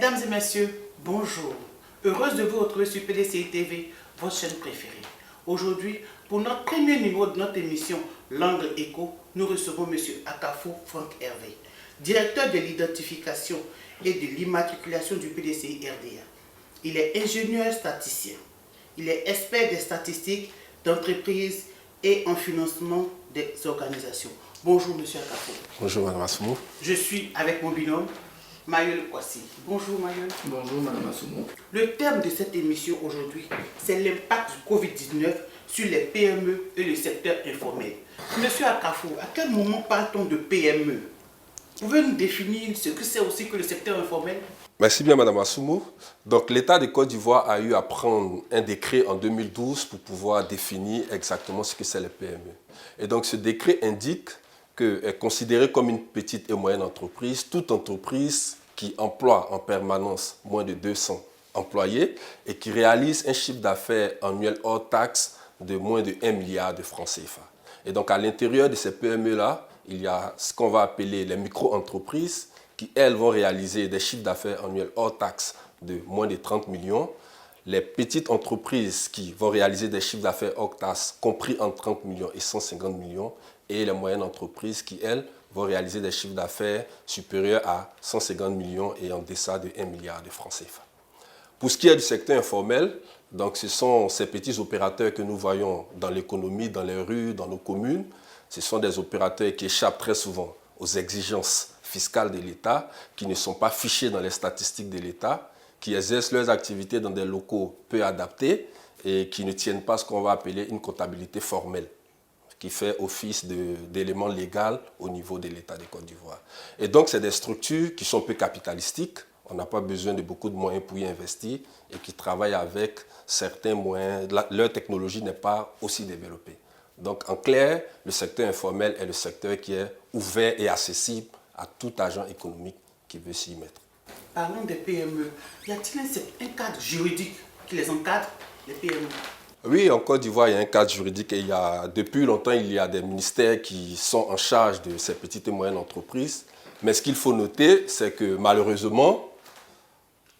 Mesdames et messieurs, bonjour. Heureuse de vous retrouver sur PDCI TV, votre chaîne préférée. Aujourd'hui, pour notre premier numéro de notre émission L'Angle Éco, nous recevons M. Akafo Franck Hervé, directeur de l'identification et de l'immatriculation du PDCI RDA. Il est ingénieur statisticien. Il est expert des statistiques d'entreprises et en financement des organisations. Bonjour M. Akafo. Bonjour Mme Assoumou. Je suis avec mon binôme, Mayol Kwasi. Bonjour Mayol. Bonjour Mme Assoumou. Le thème de cette émission aujourd'hui, c'est l'impact du Covid-19 sur les PME et le secteur informel. Monsieur Akafo, à quel moment parle-t-on de PME? Pouvez-vous nous définir ce que c'est aussi que le secteur informel? Merci bien Mme Assoumou. Donc l'État de Côte d'Ivoire a eu à prendre un décret en 2012 pour pouvoir définir exactement ce que c'est les PME. Et donc ce décret indique qu'elle est considérée comme une petite et moyenne entreprise, toute entreprise qui emploie en permanence moins de 200 employés et qui réalise un chiffre d'affaires annuel hors taxe de moins de 1 milliard de francs CFA. Et donc à l'intérieur de ces PME-là, il y a ce qu'on va appeler les micro-entreprises qui, elles, vont réaliser des chiffres d'affaires annuels hors taxe de moins de 30 millions. Les petites entreprises qui vont réaliser des chiffres d'affaires hors taxe compris entre 30 millions et 150 millions. Et les moyennes entreprises qui, elles, vont réaliser des chiffres d'affaires supérieurs à 150 millions et en deçà de 1 milliard de francs CFA. Pour ce qui est du secteur informel, donc ce sont ces petits opérateurs que nous voyons dans l'économie, dans les rues, dans nos communes. Ce sont des opérateurs qui échappent très souvent aux exigences fiscales de l'État, qui ne sont pas fichés dans les statistiques de l'État, qui exercent leurs activités dans des locaux peu adaptés et qui ne tiennent pas ce qu'on va appeler une comptabilité formelle, qui fait office d'élément légal au niveau de l'État de Côte d'Ivoire. Et donc, c'est des structures qui sont peu capitalistiques. On n'a pas besoin de beaucoup de moyens pour y investir et qui travaillent avec certains moyens. Leur technologie n'est pas aussi développée. Donc, en clair, le secteur informel est le secteur qui est ouvert et accessible à tout agent économique qui veut s'y mettre. Parlons des PME. Y a-t-il un cadre juridique qui les encadre, les PME? Oui, en Côte d'Ivoire, il y a un cadre juridique et depuis longtemps, il y a des ministères qui sont en charge de ces petites et moyennes entreprises. Mais ce qu'il faut noter, c'est que malheureusement,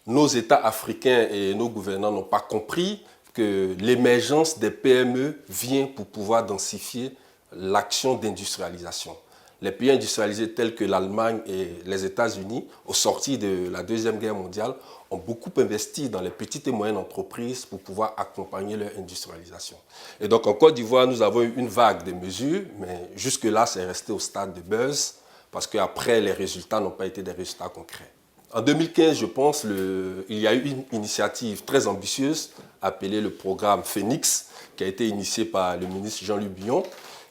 nos États africains et nos gouvernants n'ont pas compris que l'émergence des PME vient pour pouvoir densifier l'action d'industrialisation. Les pays industrialisés tels que l'Allemagne et les États-Unis, au sortir de la Deuxième Guerre mondiale, ont beaucoup investi dans les petites et moyennes entreprises pour pouvoir accompagner leur industrialisation. Et donc en Côte d'Ivoire, nous avons eu une vague de mesures, mais jusque-là, c'est resté au stade de buzz, parce qu'après, les résultats n'ont pas été des résultats concrets. En 2015, je pense, il y a eu une initiative très ambitieuse appelée le programme Phoenix, qui a été initié par le ministre Jean-Luc Billon,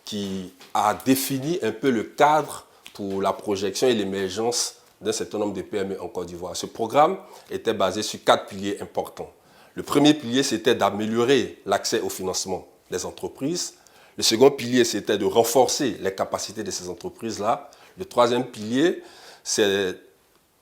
qui a défini un peu le cadre pour la projection et l'émergence d'un certain nombre de PME en Côte d'Ivoire. Ce programme était basé sur 4 piliers importants. Le premier pilier, c'était d'améliorer l'accès au financement des entreprises. Le second pilier, c'était de renforcer les capacités de ces entreprises-là. Le troisième pilier, c'est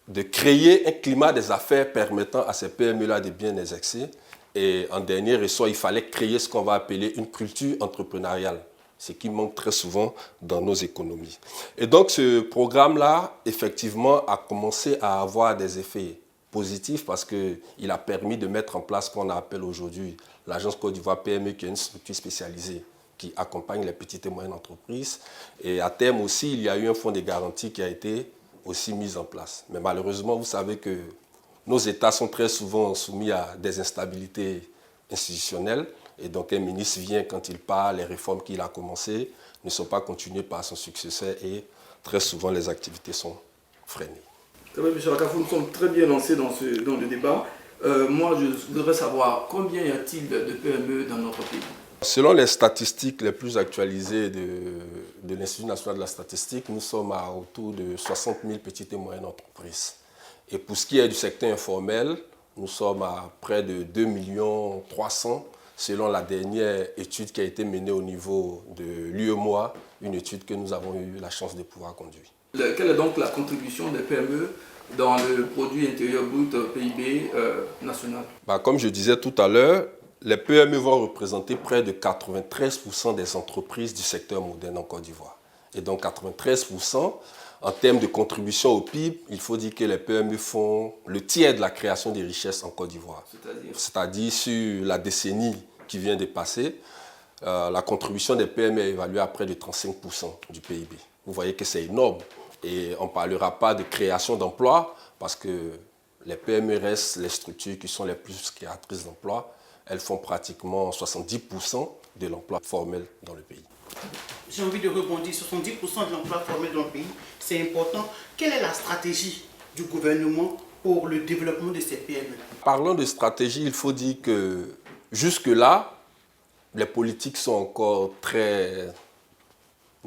de créer un climat des affaires permettant à ces PME-là de bien exercer. Et en dernier ressort, il fallait créer ce qu'on va appeler une culture entrepreneuriale, ce qui manque très souvent dans nos économies. Et donc ce programme-là, effectivement, a commencé à avoir des effets positifs parce qu'il a permis de mettre en place ce qu'on appelle aujourd'hui l'Agence Côte d'Ivoire PME, qui est une structure spécialisée qui accompagne les petites et moyennes entreprises. Et à terme aussi, il y a eu un fonds de garantie qui a été aussi mis en place. Mais malheureusement, vous savez que nos États sont très souvent soumis à des instabilités institutionnelles. Et donc un ministre vient quand il part, les réformes qu'il a commencées ne sont pas continuées par son successeur et très souvent les activités sont freinées. Très bien, M. Akafo, nous sommes très bien lancés dans le débat. Moi, je voudrais savoir combien y a-t-il de PME dans notre pays? Selon les statistiques les plus actualisées de l'Institut national de la statistique, nous sommes à autour de 60 000 petites et moyennes entreprises. Et pour ce qui est du secteur informel, nous sommes à près de 2 300 000, selon la dernière étude qui a été menée au niveau de l'UEMOA, une étude que nous avons eu la chance de pouvoir conduire. Quelle est donc la contribution des PME dans le produit intérieur brut PIB national? Comme je disais tout à l'heure, les PME vont représenter près de 93% des entreprises du secteur moderne en Côte d'Ivoire. Et donc 93%, En termes de contribution au PIB, il faut dire que les PME font le tiers de la création des richesses en Côte d'Ivoire. C'est-à-dire sur la décennie qui vient de passer, la contribution des PME est évaluée à près de 35% du PIB. Vous voyez que c'est énorme. Et on ne parlera pas de création d'emplois parce que les PME restent les structures qui sont les plus créatrices d'emplois. Elles font pratiquement 70% de l'emploi formel dans le pays. J'ai envie de rebondir, 70% de l'emploi formel dans le pays, c'est important. Quelle est la stratégie du gouvernement pour le développement de ces PME? Parlant de stratégie, il faut dire que jusque-là, les politiques ne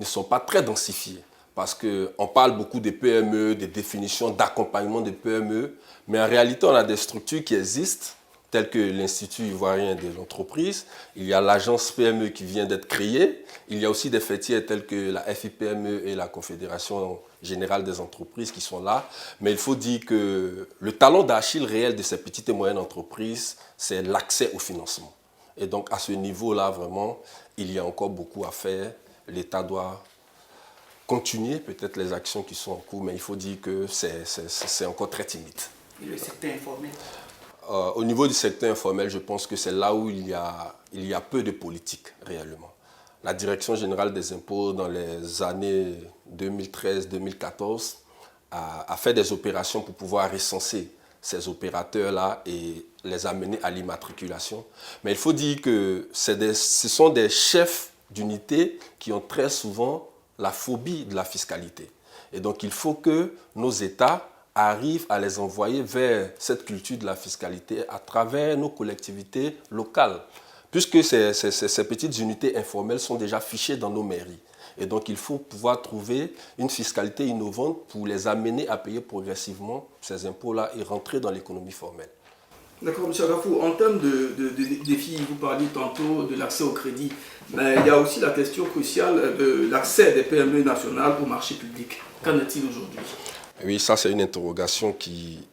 sont pas très densifiées. Parce qu'on parle beaucoup des PME, des définitions d'accompagnement des PME, mais en réalité, on a des structures qui existent, telles que l'Institut ivoirien de l'entreprise. Il y a l'agence PME qui vient d'être créée. Il y a aussi des fêtières telles que la FIPME et la Confédération générale des entreprises qui sont là. Mais il faut dire que le talon d'Achille réel de ces petites et moyennes entreprises, c'est l'accès au financement. Et donc, à ce niveau-là, vraiment, il y a encore beaucoup à faire. L'État doit continuer peut-être les actions qui sont en cours, mais il faut dire que c'est encore très timide. Et le secteur informel? Au niveau du secteur informel, je pense que c'est là où il y a peu de politique réellement. La Direction générale des impôts, dans les années 2013-2014, a fait des opérations pour pouvoir recenser ces opérateurs-là et les amener à l'immatriculation. Mais il faut dire que ce sont des chefs d'unité qui ont très souvent la phobie de la fiscalité. Et donc, il faut que nos États arrivent à les envoyer vers cette culture de la fiscalité à travers nos collectivités locales, puisque ces petites unités informelles sont déjà fichées dans nos mairies. Et donc, il faut pouvoir trouver une fiscalité innovante pour les amener à payer progressivement ces impôts-là et rentrer dans l'économie formelle. D'accord, M. Agafou, en termes de défis, vous parliez tantôt de l'accès au crédit, mais il y a aussi la question cruciale de l'accès des PME nationales au marché public. Qu'en est-il aujourd'hui? Oui, ça c'est une interrogation qui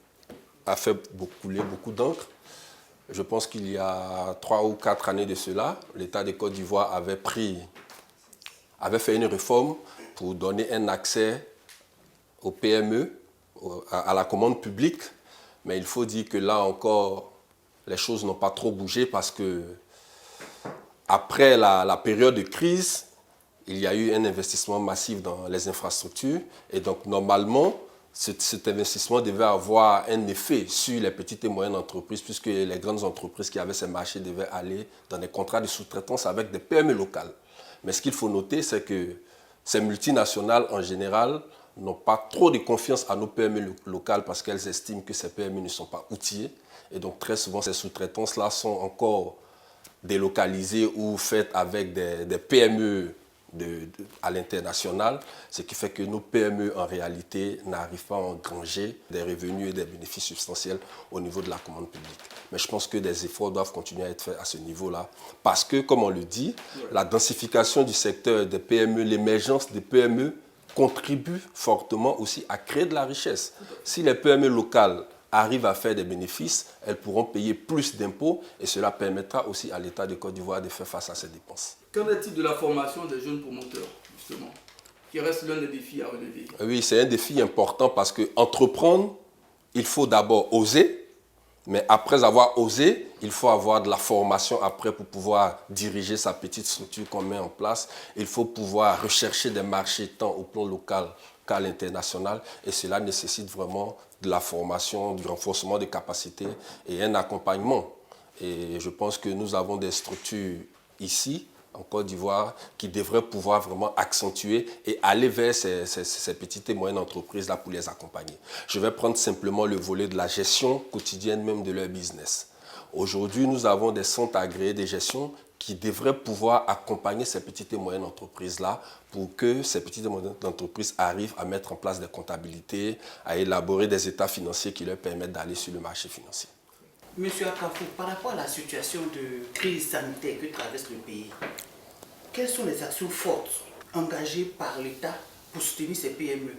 a fait couler beaucoup d'encre. Je pense qu'il y a 3 ou 4 années de cela, l'État de Côte d'Ivoire avait fait une réforme pour donner un accès aux PME, à la commande publique. Mais il faut dire que là encore, les choses n'ont pas trop bougé parce que après la période de crise, il y a eu un investissement massif dans les infrastructures. Et donc normalement, cet investissement devait avoir un effet sur les petites et moyennes entreprises puisque les grandes entreprises qui avaient ces marchés devaient aller dans des contrats de sous-traitance avec des PME locales. Mais ce qu'il faut noter, c'est que ces multinationales en général n'ont pas trop de confiance à nos PME locales parce qu'elles estiment que ces PME ne sont pas outillées. Et donc très souvent, ces sous-traitances-là sont encore délocalisées ou faites avec des PME à l'international, ce qui fait que nos PME en réalité n'arrivent pas à engranger des revenus et des bénéfices substantiels au niveau de la commande publique. Mais je pense que des efforts doivent continuer à être faits à ce niveau-là parce que, comme on le dit, la densification du secteur des PME, l'émergence des PME contribue fortement aussi à créer de la richesse. Si les PME locales arrivent à faire des bénéfices, elles pourront payer plus d'impôts et cela permettra aussi à l'État de Côte d'Ivoire de faire face à ces dépenses. Qu'en est-il de la formation des jeunes promoteurs, justement, qui reste l'un des défis à relever? Oui, c'est un défi important parce qu'entreprendre, il faut d'abord oser, mais après avoir osé, il faut avoir de la formation après pour pouvoir diriger sa petite structure qu'on met en place. Il faut pouvoir rechercher des marchés tant au plan local qu'à l'international et cela nécessite vraiment de la formation, du renforcement des capacités et un accompagnement. Et je pense que nous avons des structures ici, en Côte d'Ivoire, qui devraient pouvoir vraiment accentuer et aller vers ces petites et moyennes entreprises-là pour les accompagner. Je vais prendre simplement le volet de la gestion quotidienne même de leur business. Aujourd'hui, nous avons des centres agréés de gestion qui devraient pouvoir accompagner ces petites et moyennes entreprises-là pour que ces petites et moyennes entreprises arrivent à mettre en place des comptabilités, à élaborer des états financiers qui leur permettent d'aller sur le marché financier. Monsieur Akafou, par rapport à la situation de crise sanitaire que traverse le pays, quelles sont les actions fortes engagées par l'État pour soutenir ces PME?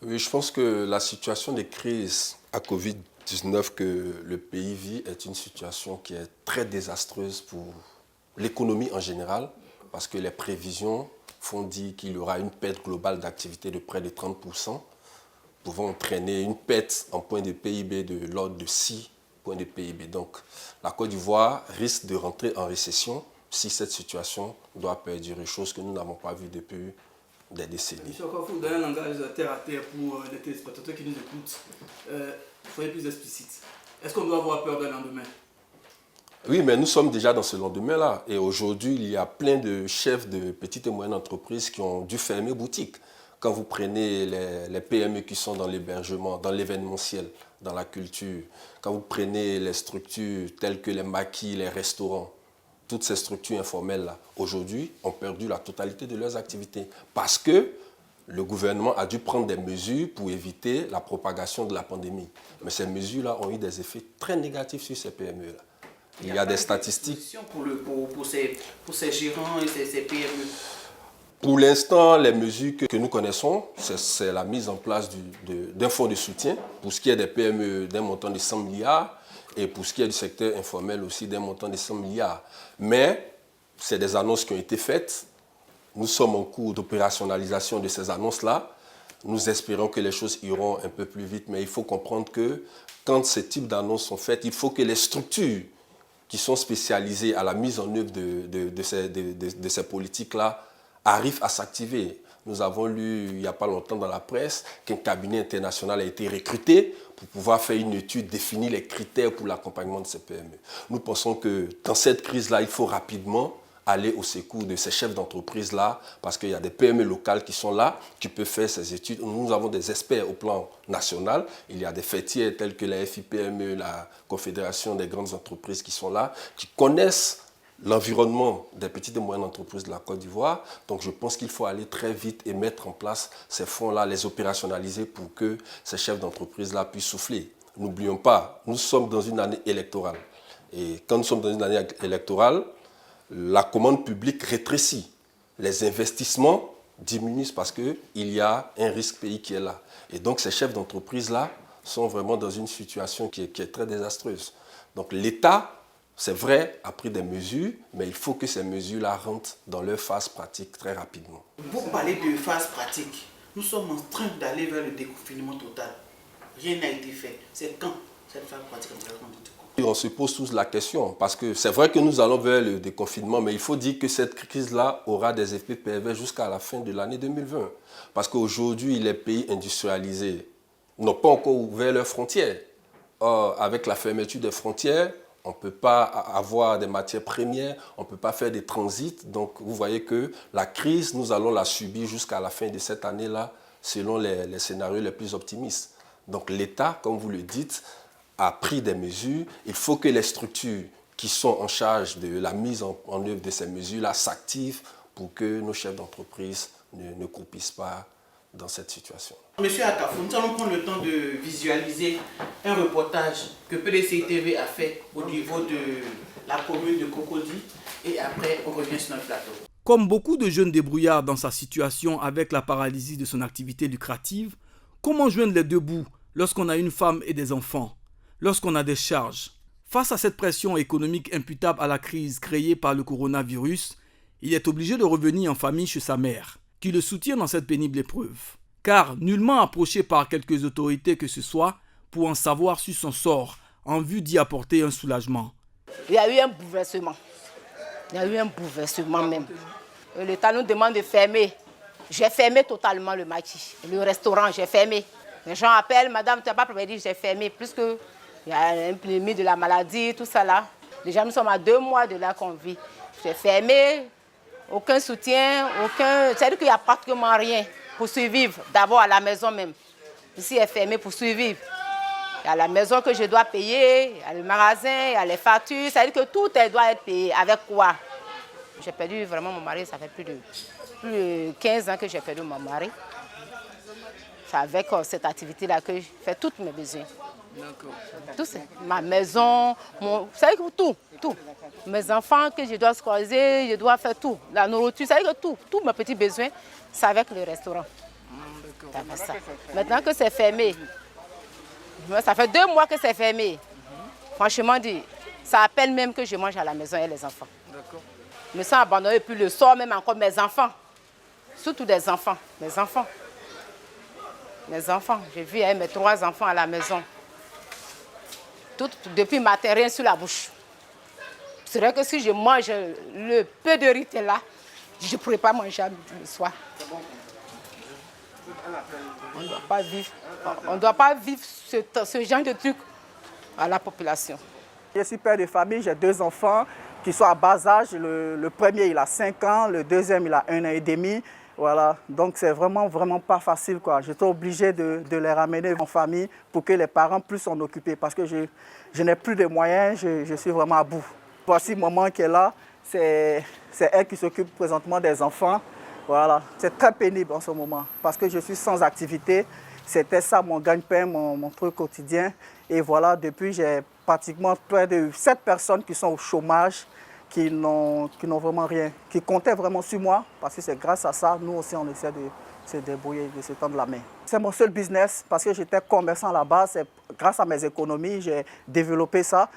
Oui, je pense que la situation de crise à Covid-19 que le pays vit est une situation qui est très désastreuse pour l'économie en général, parce que les prévisions font dire qu'il y aura une perte globale d'activité de près de 30%, pouvant entraîner une perte en point de PIB de l'ordre de 6 points de PIB. Donc la Côte d'Ivoire risque de rentrer en récession si cette situation doit perdurer, chose que nous n'avons pas vue depuis des décennies. Monsieur Kafou, dans un langage terre à terre pour les téléspectateurs qui nous écoutent, soyez plus explicite. Est-ce qu'on doit avoir peur d'un lendemain? Oui, mais nous sommes déjà dans ce lendemain-là. Et aujourd'hui, il y a plein de chefs de petites et moyennes entreprises qui ont dû fermer boutique. Quand vous prenez les PME qui sont dans l'hébergement, dans l'événementiel, dans la culture, quand vous prenez les structures telles que les maquis, les restaurants, toutes ces structures informelles-là, aujourd'hui, ont perdu la totalité de leurs activités. Parce que le gouvernement a dû prendre des mesures pour éviter la propagation de la pandémie. Mais ces mesures-là ont eu des effets très négatifs sur ces PME-là. Il y a des statistiques. Pour ces gérants et ces PME. Pour l'instant, les mesures que nous connaissons, c'est la mise en place d'un fonds de soutien pour ce qui est des PME d'un montant de 100 milliards et pour ce qui est du secteur informel aussi d'un montant de 100 milliards. Mais c'est des annonces qui ont été faites. Nous sommes en cours d'opérationnalisation de ces annonces-là. Nous espérons que les choses iront un peu plus vite, mais il faut comprendre que quand ce type d'annonces sont faites, il faut que les structures qui sont spécialisées à la mise en œuvre de ces politiques-là arrivent à s'activer. Nous avons lu il n'y a pas longtemps dans la presse qu'un cabinet international a été recruté pour pouvoir faire une étude, définir les critères pour l'accompagnement de ces PME. Nous pensons que dans cette crise-là, il faut rapidement aller au secours de ces chefs d'entreprise-là, parce qu'il y a des PME locales qui sont là, qui peuvent faire ces études. Nous avons des experts au plan national. Il y a des fêtières telles que la FIPME, la Confédération des grandes entreprises qui sont là, qui connaissent l'environnement des petites et moyennes entreprises de la Côte d'Ivoire. Donc je pense qu'il faut aller très vite et mettre en place ces fonds-là, les opérationnaliser pour que ces chefs d'entreprise-là puissent souffler. N'oublions pas, nous sommes dans une année électorale. Et quand nous sommes dans une année électorale, la commande publique rétrécit. Les investissements diminuent parce qu'il y a un risque pays qui est là. Et donc ces chefs d'entreprise-là sont vraiment dans une situation qui est très désastreuse. Donc l'État, c'est vrai, a pris des mesures, mais il faut que ces mesures-là rentrent dans leur phase pratique très rapidement. Vous parlez de phase pratique. Nous sommes en train d'aller vers le déconfinement total. Rien n'a été fait. C'est quand cette phase pratique va être rendue? On se pose tous la question, parce que c'est vrai que nous allons vers le déconfinement, mais il faut dire que cette crise-là aura des effets pervers jusqu'à la fin de l'année 2020. Parce qu'aujourd'hui, les pays industrialisés n'ont pas encore ouvert leurs frontières. Or, avec la fermeture des frontières, on ne peut pas avoir des matières premières, on ne peut pas faire des transits. Donc, vous voyez que la crise, nous allons la subir jusqu'à la fin de cette année-là, selon les scénarios les plus optimistes. Donc, l'État, comme vous le dites, a pris des mesures. Il faut que les structures qui sont en charge de la mise en œuvre de ces mesures-là s'activent pour que nos chefs d'entreprise ne croupissent pas dans cette situation. Monsieur Akafou, nous allons prendre le temps de visualiser un reportage que PDCI TV a fait au niveau de la commune de Cocody et après on revient sur notre plateau. Comme beaucoup de jeunes débrouillards dans sa situation avec la paralysie de son activité lucrative, comment joindre les deux bouts lorsqu'on a une femme et des enfants, lorsqu'on a des charges? Face à cette pression économique imputable à la crise créée par le coronavirus, il est obligé de revenir en famille chez sa mère, qui le soutient dans cette pénible épreuve. Car nullement approché par quelques autorités que ce soit pour en savoir sur son sort en vue d'y apporter un soulagement. Il y a eu un bouleversement. Il y a eu un bouleversement même. L'État nous demande de fermer. J'ai fermé totalement le maquis. Le restaurant, j'ai fermé. Les gens appellent, madame, tu n'as pas prévu, j'ai fermé. Puisque il y a un épidémie de la maladie, tout ça là. Déjà, nous sommes à 2 mois de là qu'on vit. J'ai fermé, aucun soutien, c'est-à-dire qu'il n'y a pratiquement rien pour survivre. D'abord à la maison même. Ici, est fermé pour survivre. Il y a la maison que je dois payer, il y a le magasin, il y a les factures. C'est-à-dire que tout doit être payé. Avec quoi? J'ai perdu vraiment mon mari, ça fait plus de 15 ans que j'ai perdu mon mari. C'est avec cette activité-là que je fais tous mes besoins. Tout ça. Ma maison, c'est-à-dire que tout. Mes enfants que je dois scolaриser, je dois faire tout. La nourriture, c'est-à-dire que tous mes petits besoins, c'est avec le restaurant. Ça. Maintenant que c'est fermé, ça fait 2 mois que c'est fermé. Franchement dit, ça appelle même que je mange à la maison et les enfants. Je me sens abandonnée, puis le soir même encore mes enfants. Surtout des enfants, mes enfants. Mes enfants, j'ai vu mes 3 enfants à la maison. Depuis matin, rien sur la bouche. C'est vrai que si je mange le peu de riz là, je ne pourrais pas manger à midi le soir. On ne doit pas vivre ce genre de truc à la population. Je suis père de famille, j'ai 2 enfants qui sont à bas âge. Le premier, il a 5 ans, le deuxième, il a 1 an et demi. Voilà, donc c'est vraiment pas facile, quoi. J'étais obligé de les ramener en famille pour que les parents puissent s'en occuper parce que je n'ai plus de moyens, je suis vraiment à bout. Voici maman qui est là, c'est elle qui s'occupe présentement des enfants. Voilà, c'est très pénible en ce moment parce que je suis sans activité. C'était ça mon gagne-pain, mon truc quotidien. Et voilà, depuis, j'ai pratiquement près de 7 personnes qui sont au chômage, qui n'ont vraiment rien, qui comptaient vraiment sur moi, parce que c'est grâce à ça, nous aussi, on essaie de se débrouiller, de se tendre la main. C'est mon seul business, parce que j'étais commerçant là-bas, c'est grâce à mes économies, j'ai développé ça.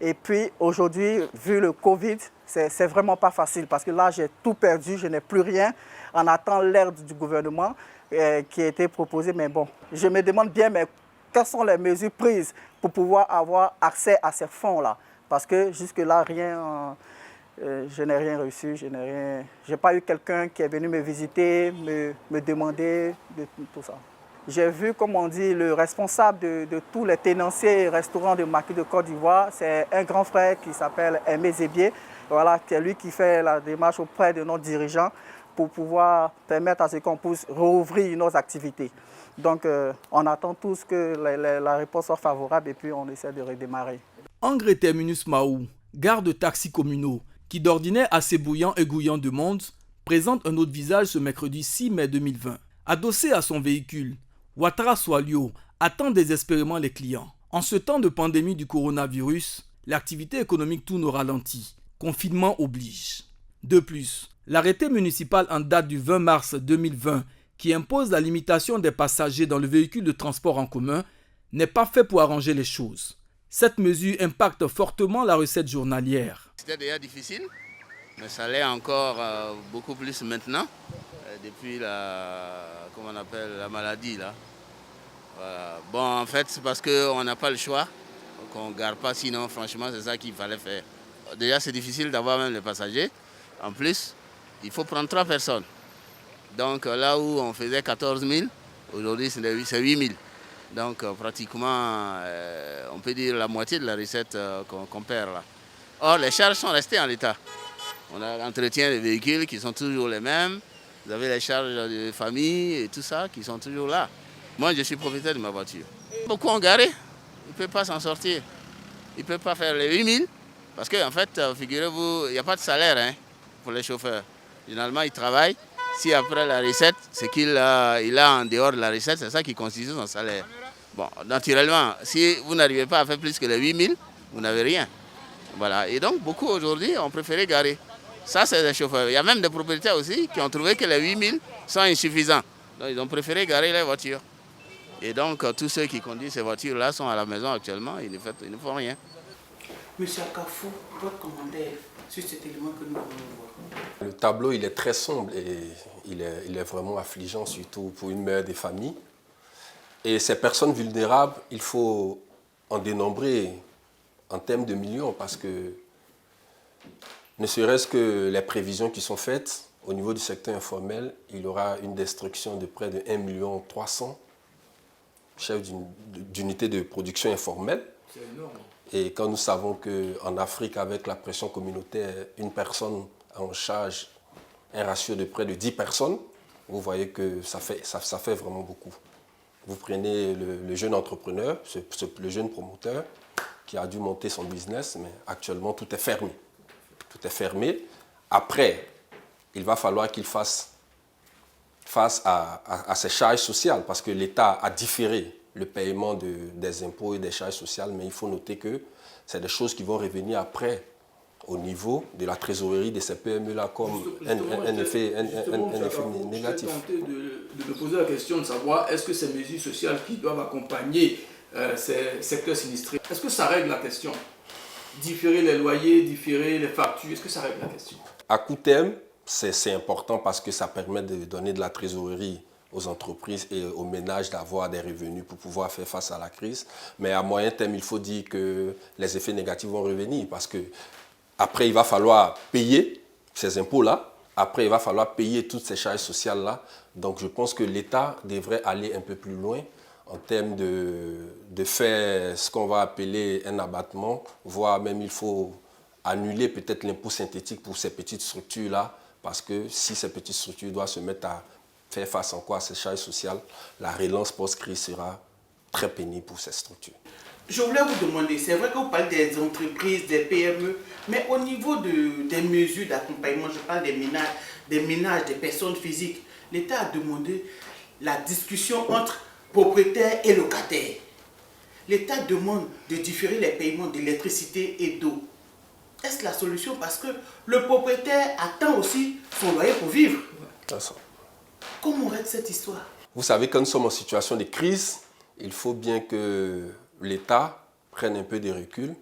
Et puis aujourd'hui, vu le Covid, c'est vraiment pas facile, parce que là, j'ai tout perdu, je n'ai plus rien, en attendant l'aide du gouvernement qui a été proposée. Mais bon, je me demande bien, mais quelles sont les mesures prises pour pouvoir avoir accès à ces fonds-là? Parce que jusque-là, rien... je n'ai rien reçu, je n'ai pas eu quelqu'un qui est venu me visiter, me demander de tout ça. J'ai vu, comme on dit, le responsable de tous les tenanciers et restaurants de Maquis de Côte d'Ivoire. C'est un grand frère qui s'appelle Aimé Zébier, voilà, c'est lui qui fait la démarche auprès de nos dirigeants pour pouvoir permettre à ce qu'on puisse rouvrir nos activités. Donc, on attend tous que la réponse soit favorable et puis on essaie de redémarrer. Angre Terminus Maou, gare de taxis communaux, qui d'ordinaire assez bouillant et gouillant de monde, présente un autre visage ce mercredi 6 mai 2020. Adossé à son véhicule, Ouattara Swalio attend désespérément les clients. En ce temps de pandémie du coronavirus, l'activité économique tourne au ralenti. Confinement oblige. De plus, l'arrêté municipal en date du 20 mars 2020 qui impose la limitation des passagers dans le véhicule de transport en commun n'est pas fait pour arranger les choses. Cette mesure impacte fortement la recette journalière. C'était déjà difficile, mais ça l'est encore beaucoup plus maintenant, depuis la maladie. Là. Voilà. Bon, en fait, c'est parce qu'on n'a pas le choix, qu'on ne garde pas, sinon, franchement, c'est ça qu'il fallait faire. Déjà, c'est difficile d'avoir même les passagers. En plus, il faut prendre 3 personnes. Donc là où on faisait 14 000, aujourd'hui, c'est 8 000. Donc pratiquement, on peut dire la moitié de la recette qu'on perd là. Or, les charges sont restées en l'état. On a l'entretien des véhicules qui sont toujours les mêmes. Vous avez les charges de famille et tout ça qui sont toujours là. Moi, je suis propriétaire de ma voiture. Beaucoup ont garé. Ils ne peuvent pas s'en sortir. Ils ne peuvent pas faire les 8 000. Parce qu'en fait, figurez-vous, il n'y a pas de salaire pour les chauffeurs. Généralement, ils travaillent. Si après la recette, ce qu'il a en dehors de la recette, c'est ça qui constitue son salaire. Bon, naturellement, si vous n'arrivez pas à faire plus que les 8 000, vous n'avez rien. Voilà. Et donc, beaucoup aujourd'hui ont préféré garer. Ça, c'est des chauffeurs. Il y a même des propriétaires aussi qui ont trouvé que les 8 000 sont insuffisants. Donc, ils ont préféré garer les voitures. Et donc, tous ceux qui conduisent ces voitures-là sont à la maison actuellement, ils ne font rien. Monsieur Akafou, votre commentaire sur cet élément que nous voulons voir. Le tableau, il est très sombre et il est vraiment affligeant, surtout pour une mère des familles. Et ces personnes vulnérables, il faut en dénombrer en termes de millions parce que ne serait-ce que les prévisions qui sont faites au niveau du secteur informel, il y aura une destruction de près de 1 300 000 chefs d'unités de production informelle. C'est énorme. Et quand nous savons qu'en Afrique, avec la pression communautaire, une personne a en charge un ratio de près de 10 personnes, vous voyez que ça fait vraiment beaucoup. Vous prenez le jeune entrepreneur, le jeune promoteur qui a dû monter son business, mais actuellement tout est fermé. Tout est fermé. Après, il va falloir qu'il fasse face à ces charges sociales parce que l'État a différé le paiement des impôts et des charges sociales, mais il faut noter que c'est des choses qui vont revenir après au niveau de la trésorerie de ces PME-là comme un effet négatif. Je suis tenté de me poser la question de savoir est-ce que ces mesures sociales qui doivent accompagner ces secteurs sinistrés, est-ce que ça règle la question? Différer les loyers, différer les factures, est-ce que ça règle la question? À court terme, c'est important parce que ça permet de donner de la trésorerie aux entreprises et aux ménages d'avoir des revenus pour pouvoir faire face à la crise. Mais à moyen terme, il faut dire que les effets négatifs vont revenir parce que après, il va falloir payer ces impôts-là. Après, il va falloir payer toutes ces charges sociales-là. Donc, je pense que l'État devrait aller un peu plus loin en termes de faire ce qu'on va appeler un abattement, voire même il faut annuler peut-être l'impôt synthétique pour ces petites structures-là, parce que si ces petites structures doivent se mettre à faire face encore à ces charges sociales, la relance post-crise sera très pénible pour ces structures. Je voulais vous demander, c'est vrai que vous parlez des entreprises, des PME, mais au niveau des mesures d'accompagnement, je parle des ménages, des personnes physiques, l'État a demandé la discussion entre propriétaires et locataires. L'État demande de différer les paiements d'électricité et d'eau. Est-ce la solution? Parce que le propriétaire attend aussi son loyer pour vivre. Comment on règle cette histoire? Vous savez, quand nous sommes en situation de crise, il faut bien que l'État prenne un peu de recul,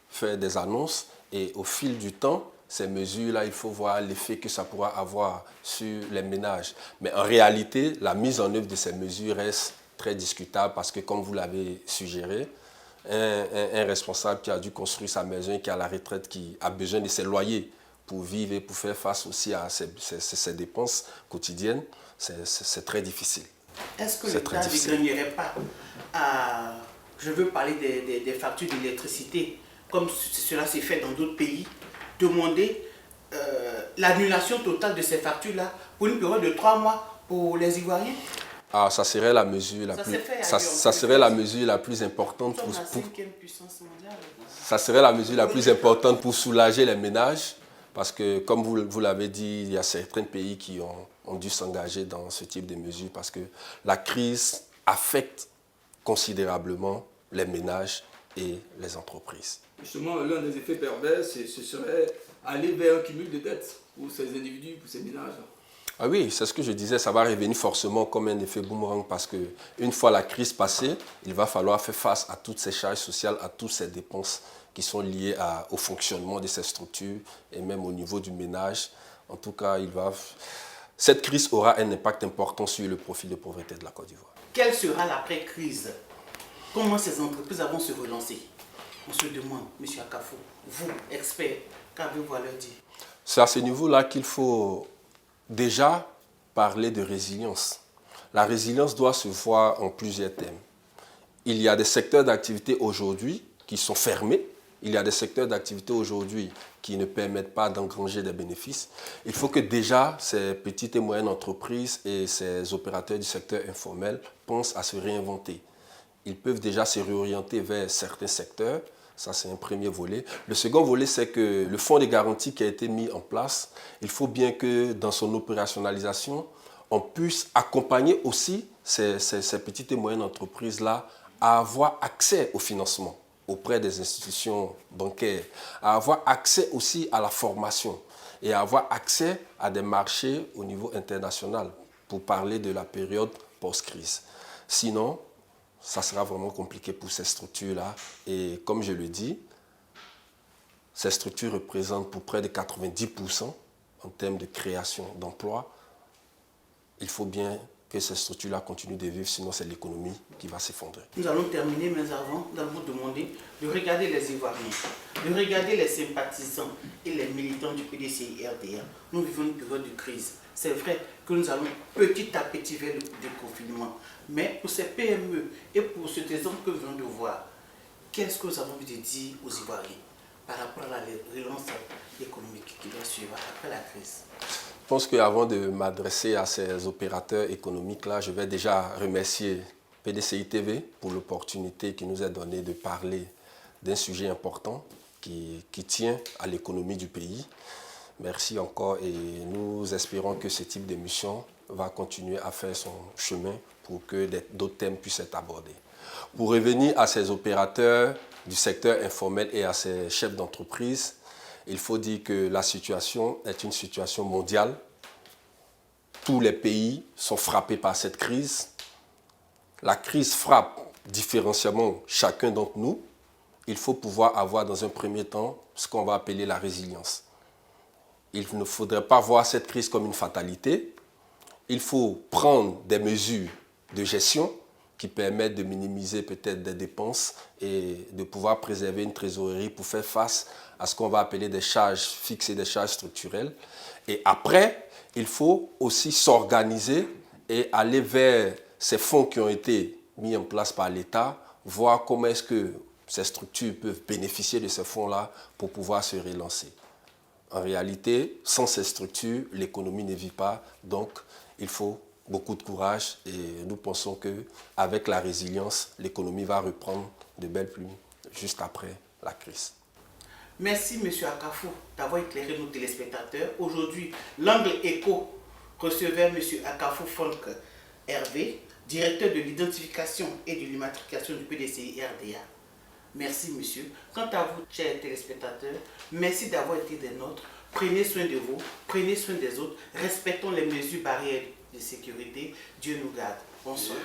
faire des annonces et au fil du temps, ces mesures-là, il faut voir l'effet que ça pourra avoir sur les ménages. Mais en réalité, la mise en œuvre de ces mesures reste très discutable parce que, comme vous l'avez suggéré, un responsable qui a dû construire sa maison et qui est à la retraite, qui a besoin de ses loyers pour vivre et pour faire face aussi à ses dépenses quotidiennes, c'est très difficile. Est-ce que l'État ne gagnerait pas à, je veux parler des factures d'électricité, comme cela s'est fait dans d'autres pays, demander l'annulation totale de ces factures-là pour une période de 3 mois pour les Ivoiriens? Ah, ça serait la mesure la mesure la plus importante ça serait la mesure la plus importante pour soulager les ménages, parce que comme vous l'avez dit, il y a certains pays qui ont dû s'engager dans ce type de mesures parce que la crise affecte considérablement les ménages et les entreprises. Justement, l'un des effets pervers, ce serait aller vers un cumul de dettes pour ces individus, pour ces ménages. Ah oui, c'est ce que je disais, ça va revenir forcément comme un effet boomerang parce qu'une fois la crise passée, il va falloir faire face à toutes ces charges sociales, à toutes ces dépenses qui sont liées au fonctionnement de ces structures et même au niveau du ménage. En tout cas, cette crise aura un impact important sur le profil de pauvreté de la Côte d'Ivoire. Quelle sera l'après-crise? Comment ces entreprises vont se relancer? On se demande, M. Akafo, vous, expert, qu'avez-vous à leur dire? C'est à ce niveau-là qu'il faut déjà parler de résilience. La résilience doit se voir en plusieurs thèmes. Il y a des secteurs d'activité aujourd'hui qui sont fermés. Il y a des secteurs d'activité aujourd'hui qui ne permettent pas d'engranger des bénéfices. Il faut que déjà ces petites et moyennes entreprises et ces opérateurs du secteur informel pensent à se réinventer. Ils peuvent déjà se réorienter vers certains secteurs. Ça, c'est un premier volet. Le second volet, c'est que le fonds de garantie qui a été mis en place, il faut bien que dans son opérationnalisation, on puisse accompagner aussi ces petites et moyennes entreprises-là à avoir accès au financement auprès des institutions bancaires, à avoir accès aussi à la formation et à avoir accès à des marchés au niveau international pour parler de la période post-crise. Sinon, ça sera vraiment compliqué pour ces structures-là. Et comme je le dis, ces structures représentent pour près de 90% en termes de création d'emplois. Il faut bien que ces structures-là continuent de vivre, sinon c'est l'économie qui va s'effondrer. Nous allons terminer, mais avant, nous allons vous demander de regarder les Ivoiriens, de regarder les sympathisants et les militants du PDCI-RDR. Nous vivons une période de crise. C'est vrai que nous allons petit à petit vers le déconfinement. Mais pour ces PME et pour cet exemple que nous venons de voir, qu'est-ce que vous avez envie de dire aux Ivoiriens par rapport à la relance économique qui va suivre après la crise? Je pense qu'avant de m'adresser à ces opérateurs économiques-là, je vais déjà remercier PDCI TV pour l'opportunité qui nous est donnée de parler d'un sujet important qui tient à l'économie du pays. Merci encore et nous espérons que ce type d'émission va continuer à faire son chemin pour que d'autres thèmes puissent être abordés. Pour revenir à ces opérateurs du secteur informel et à ces chefs d'entreprise, il faut dire que la situation est une situation mondiale. Tous les pays sont frappés par cette crise. La crise frappe différentiellement chacun d'entre nous. Il faut pouvoir avoir dans un premier temps ce qu'on va appeler la résilience. il ne faudrait pas voir cette crise comme une fatalité. Il faut prendre des mesures de gestion qui permettent de minimiser peut-être des dépenses et de pouvoir préserver une trésorerie pour faire face à ce qu'on va appeler des charges fixes et des charges structurelles. Et après, il faut aussi s'organiser et aller vers ces fonds qui ont été mis en place par l'État, voir comment est-ce que ces structures peuvent bénéficier de ces fonds-là pour pouvoir se relancer. En réalité, sans ces structures, l'économie ne vit pas, donc il faut beaucoup de courage et nous pensons qu'avec la résilience, l'économie va reprendre de belles plumes juste après la crise. Merci M. Akafo d'avoir éclairé nos téléspectateurs. Aujourd'hui, l'angle éco recevait M. Akafo Franck Hervé, directeur de l'identification et de l'immatriculation du PDCI RDA. Merci monsieur. Quant à vous, chers téléspectateurs, merci d'avoir été des nôtres. Prenez soin de vous, prenez soin des autres, respectons les mesures barrières de sécurité. Dieu nous garde. Bonsoir.